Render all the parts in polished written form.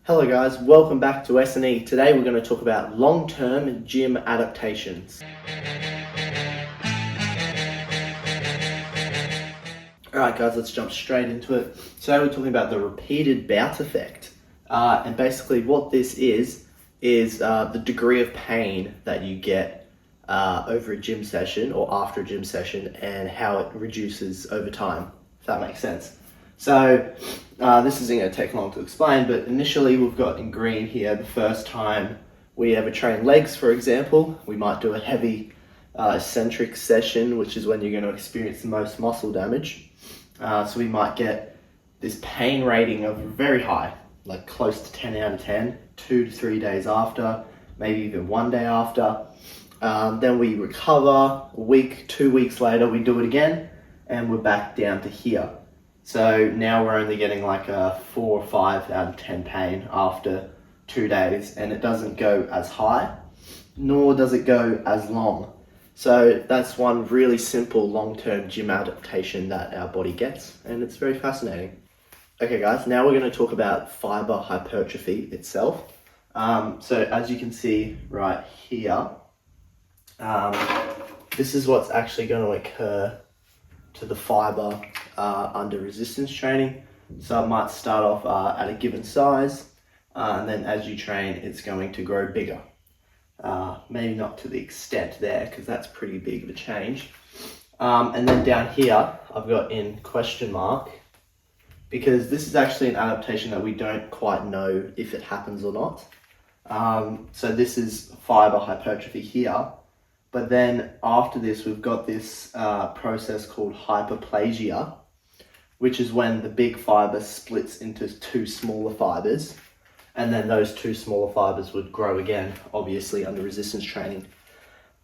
Hello guys, welcome back to S&E. Today we're going to talk about long-term gym adaptations. Alright guys, let's jump straight into it. Today we're talking about the repeated bout effect. And basically what this is the degree of pain that you get over a gym session or after a gym session and how it reduces over time, if that makes sense. So this isn't going to take long to explain, but initially we've got in green here the first time we ever train legs, for example. We might do a heavy eccentric session, which is when you're going to experience the most muscle damage. So we might get this pain rating of very high, like close to 10 out of 10, 2 to 3 days after, maybe even 1 day after. Then we recover a week, 2 weeks later, we do it again, and we're back down to here. So now we're only getting like a 4 or 5 out of 10 pain after 2 days, and it doesn't go as high, nor does it go as long. So that's one really simple long-term gym adaptation that our body gets, and it's very fascinating. Okay guys, now we're going to talk about fiber hypertrophy itself. So as you can see right here, this is what's actually going to occur to the fiber under resistance training. So it might start off at a given size, and then as you train it's going to grow bigger. Maybe not to the extent there, because that's pretty big of a change. And then down here I've got in question mark, because this is actually an adaptation that we don't quite know if it happens or not. So this is fiber hypertrophy here. But then after this, we've got this process called hyperplasia, which is when the big fiber splits into two smaller fibers, and then those two smaller fibers would grow again, obviously under resistance training.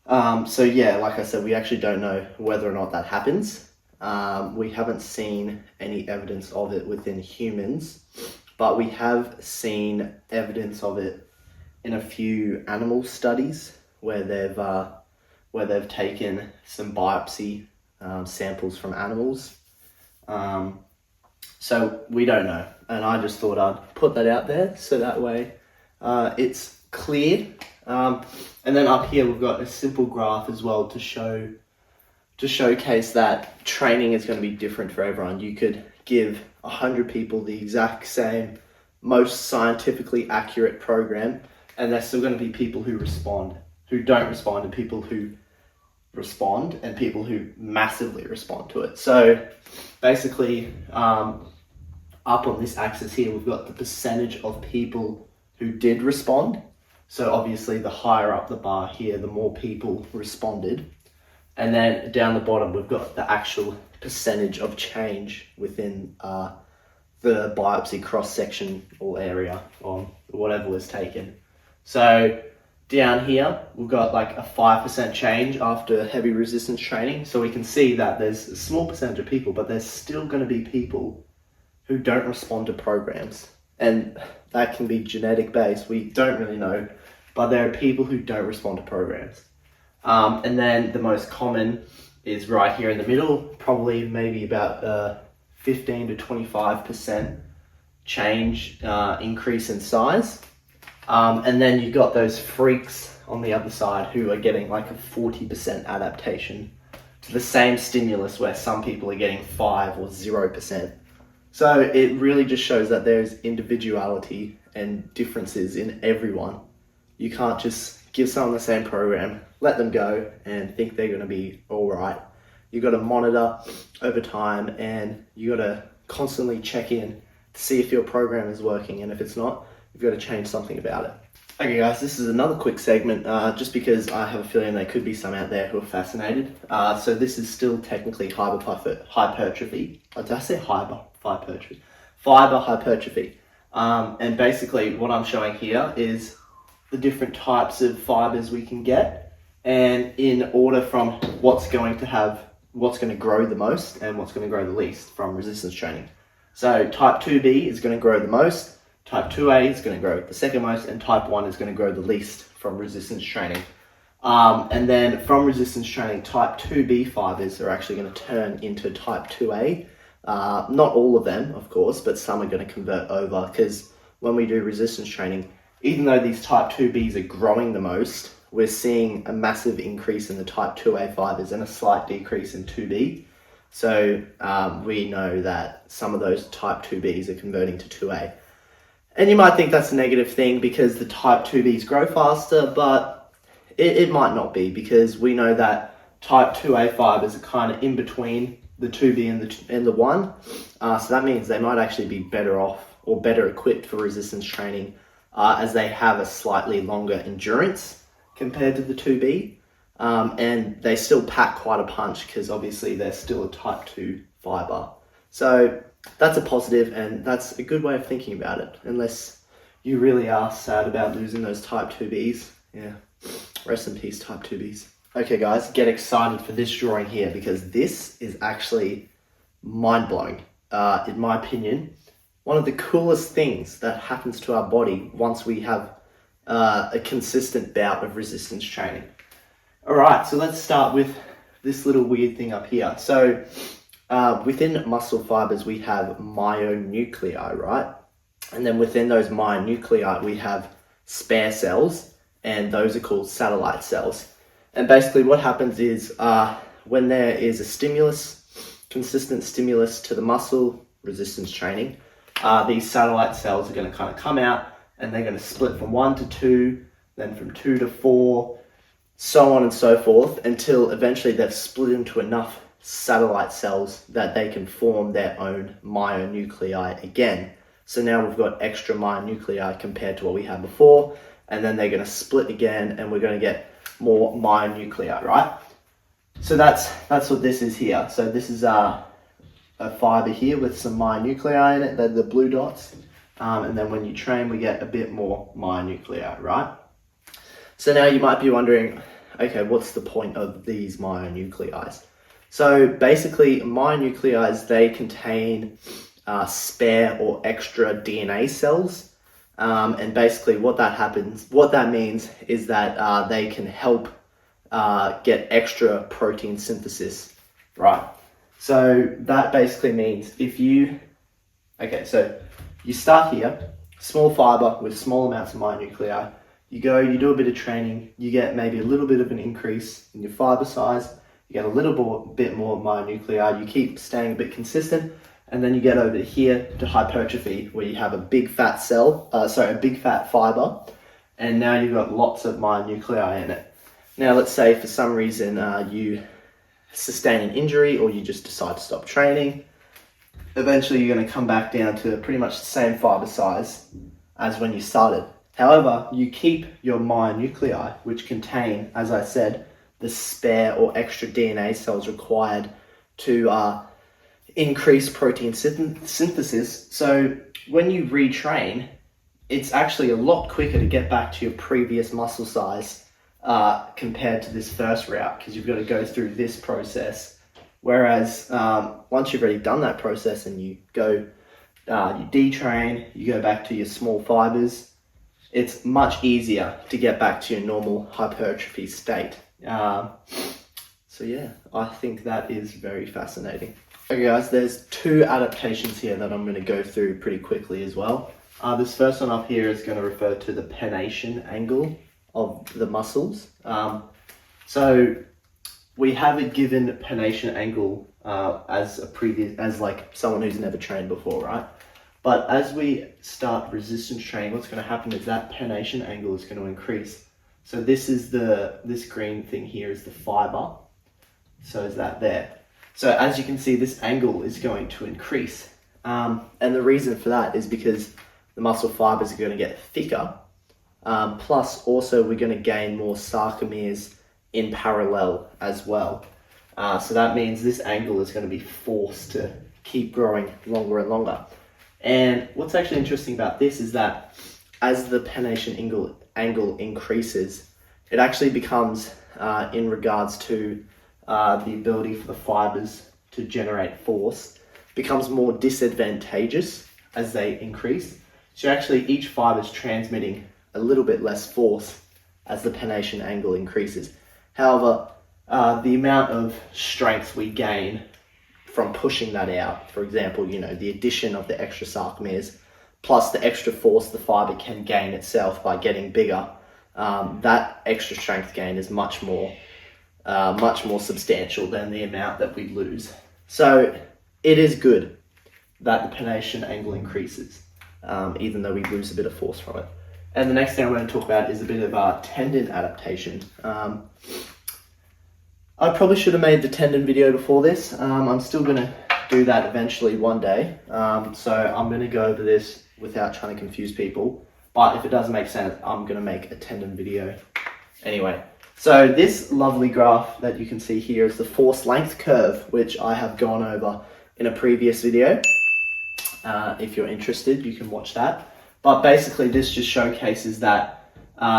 So yeah, like I said, we actually don't know whether or not that happens. We haven't seen any evidence of it within humans, but we have seen evidence of it in a few animal studies where they've taken some biopsy samples from animals. So we don't know, and I just thought I'd put that out there so that way it's clear. And then up here we've got a simple graph as well to showcase that training is going to be different for everyone. You could give 100 people the exact same, most scientifically accurate program, and there's still going to be people who don't respond, and people who respond, and people who massively respond to it. So basically, up on this axis here, we've got the percentage of people who did respond. So obviously the higher up the bar here, the more people responded. And then down the bottom, we've got the actual percentage of change within the biopsy cross-section or area or whatever was taken. So down here, we've got like a 5% change after heavy resistance training. So we can see that there's a small percentage of people, but there's still going to be people who don't respond to programs. And that can be genetic based. We don't really know, but there are people who don't respond to programs. And then the most common is right here in the middle, probably maybe about 15 to 25% change, increase in size. And then you've got those freaks on the other side who are getting like a 40% adaptation to the same stimulus, where some people are getting 5 or 0%. So it really just shows that there's individuality and differences in everyone. You can't just give someone the same program, let them go, and think they're going to be all right. You've got to monitor over time, and you got to constantly check in to see if your program is working, and if it's not, you've got to change something about it. Okay guys, this is another quick segment, just because I have a feeling there could be some out there who are fascinated. So this is still technically hypertrophy. Did I say hypertrophy? Fiber hypertrophy. And basically what I'm showing here is the different types of fibers we can get, and in order from what's going to grow the most and what's going to grow the least from resistance training. So type 2B is going to grow the most, type 2A is going to grow the second most, and type 1 is going to grow the least from resistance training. And then from resistance training, type 2B fibers are actually going to turn into type 2A. Not all of them, of course, but some are going to convert over, because when we do resistance training, even though these type 2Bs are growing the most, we're seeing a massive increase in the type 2A fibers and a slight decrease in 2B. So we know that some of those type 2Bs are converting to 2A. And you might think that's a negative thing because the type 2Bs grow faster, but it might not be, because we know that type 2A fibers are kind of in between the 2B and the 1. So that means they might actually be better off or better equipped for resistance training as they have a slightly longer endurance compared to the 2B. And they still pack quite a punch because obviously they're still a type 2 fiber. So that's a positive, and that's a good way of thinking about it, unless you really are sad about losing those type 2Bs. Yeah, rest in peace, type 2Bs. Okay guys, get excited for this drawing here, because this is actually mind-blowing. In my opinion, one of the coolest things that happens to our body once we have a consistent bout of resistance training. Alright, so let's start with this little weird thing up here. So within muscle fibers we have myonuclei, right? And then within those myonuclei we have spare cells, and those are called satellite cells. And basically what happens is when there is a stimulus, consistent stimulus to the muscle, resistance training, these satellite cells are going to kind of come out, and they're going to split from 1 to 2, then from 2 to 4, so on and so forth, until eventually they've split into enough satellite cells that they can form their own myonuclei again. So now we've got extra myonuclei compared to what we had before, and then they're going to split again, and we're going to get more myonuclei, right? So that's what this is here. So this is a fiber here with some myonuclei in it. They're the blue dots. And then when you train, we get a bit more myonuclei, right? So now you might be wondering, okay, what's the point of these myonuclei? So basically, myonuclei, they contain spare or extra DNA cells. And basically what that means is that they can help get extra protein synthesis, right? So that basically means so you start here, small fiber with small amounts of myonuclei. You do a bit of training, you get maybe a little bit of an increase in your fiber size, you get a bit more myonuclei, you keep staying a bit consistent, and then you get over here to hypertrophy, where you have a big fat fiber, and now you've got lots of myonuclei in it. Now let's say for some reason you sustain an injury, or you just decide to stop training. Eventually you're going to come back down to pretty much the same fiber size as when you started. However, you keep your myonuclei, which contain, as I said, the spare or extra DNA cells required to increase protein synthesis. So when you retrain, it's actually a lot quicker to get back to your previous muscle size compared to this first route, because you've got to go through this process. Whereas once you've already done that process and you detrain, you go back to your small fibers, it's much easier to get back to your normal hypertrophy state. So yeah, I think that is very fascinating. Okay guys, there's 2 adaptations here that I'm going to go through pretty quickly as well. This first one up here is going to refer to the pennation angle of the muscles. So we have a given pennation angle as like someone who's never trained before, right? But as we start resistance training, what's going to happen is that pennation angle is going to increase. So this green thing here is the fiber. So is that there? So as you can see, this angle is going to increase. And the reason for that is because the muscle fibers are going to get thicker. Plus also we're going to gain more sarcomeres in parallel as well. So that means this angle is going to be forced to keep growing longer and longer. And what's actually interesting about this is that as the pennation angle increases, it actually becomes, in regards to the ability for the fibers to generate force, becomes more disadvantageous as they increase. So actually each fiber is transmitting a little bit less force as the pennation angle increases. However, the amount of strength we gain from pushing that out, for example, the addition of the extra sarcomeres, plus the extra force the fibre can gain itself by getting bigger, that extra strength gain is much more substantial than the amount that we lose. So it is good that the pronation angle increases, even though we lose a bit of force from it. And the next thing I'm going to talk about is a bit of tendon adaptation. I probably should have made the tendon video before this. I'm still going to do that eventually one day. So I'm going to go over this without trying to confuse people. But if it doesn't make sense, I'm going to make a tendon video anyway. So this lovely graph that you can see here is the force length curve, which I have gone over in a previous video. If you're interested, you can watch that. But basically this just showcases that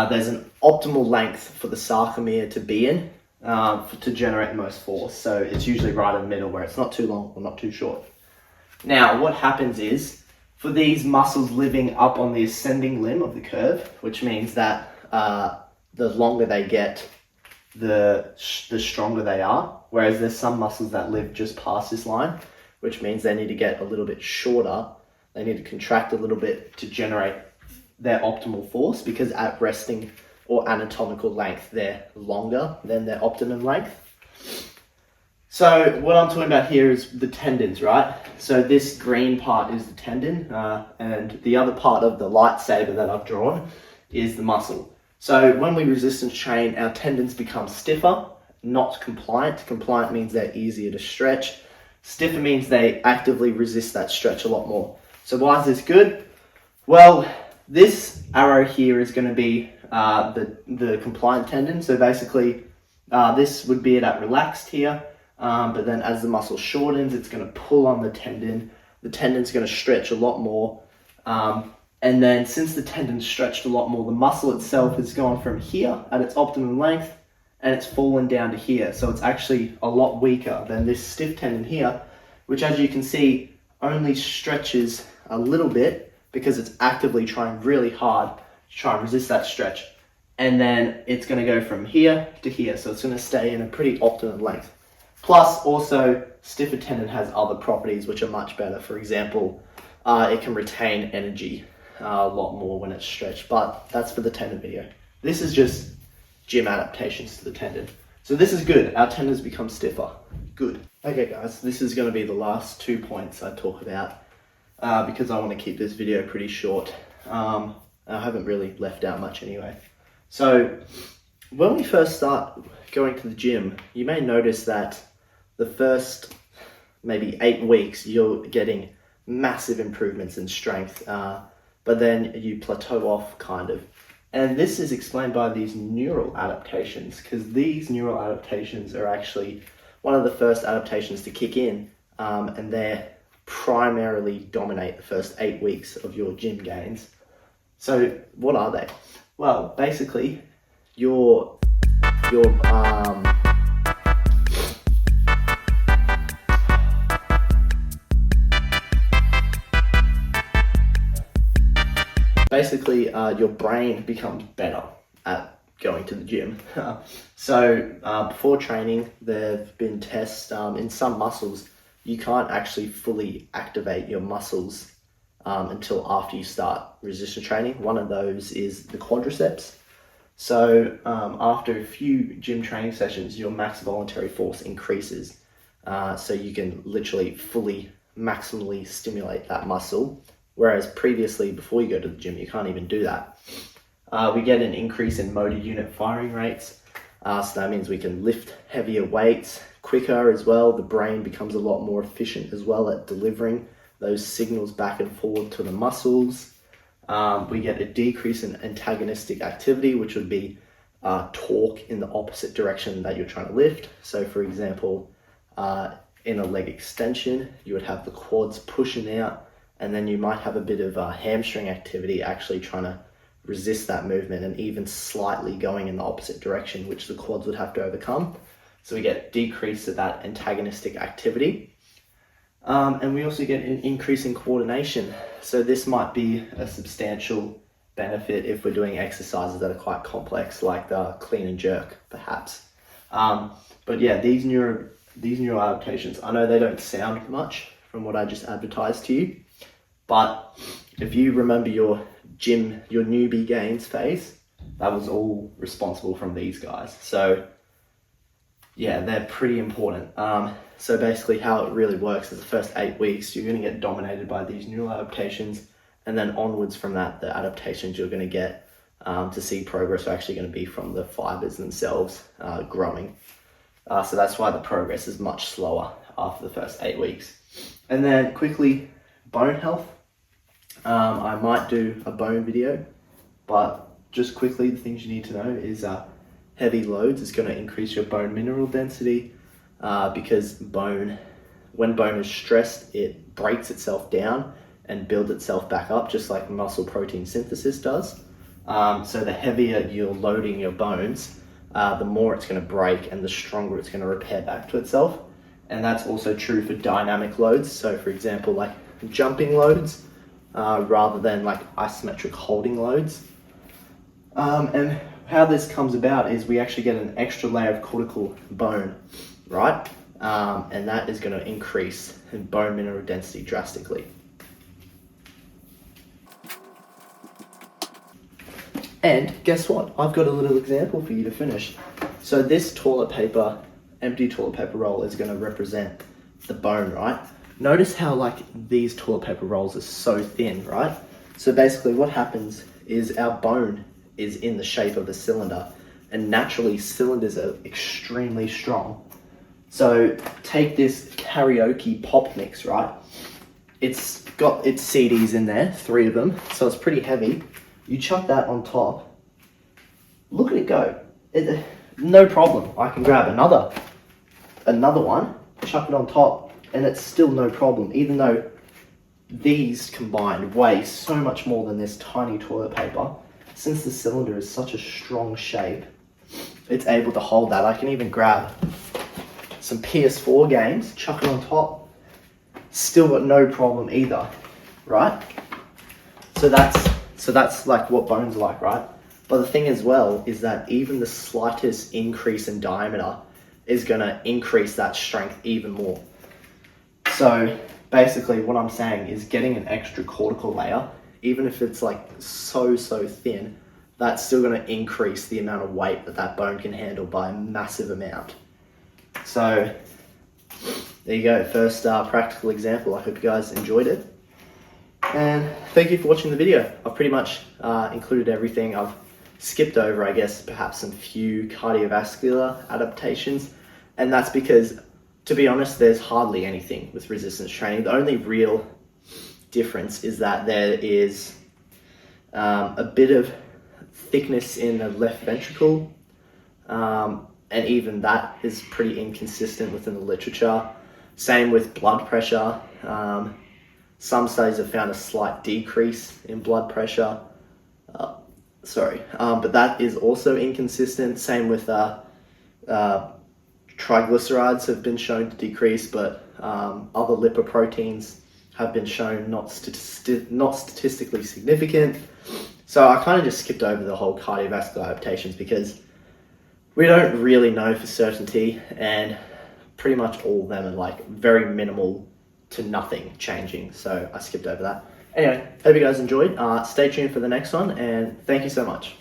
there's an optimal length for the sarcomere to be in to generate the most force. So it's usually right in the middle where it's not too long or not too short. Now what happens is, for these muscles living up on the ascending limb of the curve, which means that the longer they get, the stronger they are. Whereas there's some muscles that live just past this line, which means they need to get a little bit shorter. They need to contract a little bit to generate their optimal force, because at resting or anatomical length, they're longer than their optimum length. So what I'm talking about here is the tendons, right? So this green part is the tendon, and the other part of the lightsaber that I've drawn is the muscle. So when we resistance train, our tendons become stiffer, not compliant. Compliant means they're easier to stretch. Stiffer means they actively resist that stretch a lot more. So why is this good? Well, this arrow here is going to be the compliant tendon. So basically, this would be it at relaxed here. But then as the muscle shortens, it's going to pull on the tendon. The tendon's going to stretch a lot more. And then since the tendon's stretched a lot more, the muscle itself has gone from here at its optimum length, and it's fallen down to here. So it's actually a lot weaker than this stiff tendon here, which, as you can see, only stretches a little bit because it's actively trying really hard to try and resist that stretch. And then it's going to go from here to here. So it's going to stay in a pretty optimum length. Plus, also, stiffer tendon has other properties which are much better. For example, it can retain energy a lot more when it's stretched, but that's for the tendon video. This is just gym adaptations to the tendon. So this is good. Our tendons become stiffer. Good. Okay guys, this is going to be the last 2 points I talk about because I want to keep this video pretty short. I haven't really left out much anyway. So when we first start going to the gym, you may notice that the first maybe 8 weeks you're getting massive improvements in strength, but then you plateau off kind of. And this is explained by these neural adaptations, because these neural adaptations are actually one of the first adaptations to kick in, and they primarily dominate the first 8 weeks of your gym gains. So what are they? Well, basically, your brain becomes better at going to the gym. So before training, there have been tests in some muscles. You can't actually fully activate your muscles until after you start resistance training. One of those is the quadriceps. So after a few gym training sessions, your max voluntary force increases. So you can literally fully, maximally stimulate that muscle. Whereas previously, before you go to the gym, you can't even do that. We get an increase in motor unit firing rates. So that means we can lift heavier weights quicker as well. The brain becomes a lot more efficient as well at delivering those signals back and forward to the muscles. We get a decrease in antagonistic activity, which would be torque in the opposite direction that you're trying to lift. So for example, in a leg extension, you would have the quads pushing out, and then you might have a bit of hamstring activity actually trying to resist that movement and even slightly going in the opposite direction, which the quads would have to overcome. So we get decrease of that antagonistic activity. And we also get an increase in coordination. So this might be a substantial benefit if we're doing exercises that are quite complex, like the clean and jerk, perhaps. But yeah, these neural adaptations, I know they don't sound much from what I just advertised to you, But if you remember your newbie gains phase, that was all responsible from these guys. So yeah, they're pretty important. So basically how it really works is the first 8 weeks, you're going to get dominated by these neural adaptations, and then onwards from that, the adaptations you're going to get to see progress are actually going to be from the fibers themselves growing. So that's why the progress is much slower after the first 8 weeks. And then quickly, bone health. I might do a bone video, but just quickly, the things you need to know is heavy loads is going to increase your bone mineral density because when bone is stressed, it breaks itself down and builds itself back up, just like muscle protein synthesis does. So the heavier you're loading your bones, the more it's going to break and the stronger it's going to repair back to itself. And that's also true for dynamic loads. So for example, like jumping loads rather than like isometric holding loads. And how this comes about is we actually get an extra layer of cortical bone, right? And that is going to increase in bone mineral density drastically. And guess what? I've got a little example for you to finish. So this empty toilet paper roll is going to represent the bone, right? Notice how like these toilet paper rolls are so thin, right? So basically what happens is our bone is in the shape of a cylinder, and naturally cylinders are extremely strong. So take this karaoke pop mix, right? It's got its CDs in there, 3 of them, so it's pretty heavy. You chuck that on top, look at it go. No problem. I can grab another one, chuck it on top, and it's still no problem, even though these combined weigh so much more than this tiny toilet paper. Since the cylinder is such a strong shape, it's able to hold that. I can even grab some PS4 games, chuck it on top, still got no problem either, right? So that's like what bones are like, right? But the thing as well is that even the slightest increase in diameter is going to increase that strength even more. So basically what I'm saying is getting an extra cortical layer, even if it's like so thin, that's still going to increase the amount of weight that bone can handle by a massive amount. So there you go, first practical example. I hope you guys enjoyed it. And thank you for watching the video. I've pretty much included everything. I've skipped over, I guess, perhaps some few cardiovascular adaptations. And that's because, to be honest, there's hardly anything with resistance training. The only real difference is that there is a bit of thickness in the left ventricle. And even that is pretty inconsistent within the literature. Same with blood pressure. Some studies have found a slight decrease in blood pressure. But that is also inconsistent. Same with triglycerides have been shown to decrease, but other lipoproteins have been shown not statistically significant. So I kind of just skipped over the whole cardiovascular adaptations because we don't really know for certainty, and pretty much all of them are like very minimal to nothing changing. So I skipped over that. Anyway, hope you guys enjoyed. Stay tuned for the next one, and thank you so much.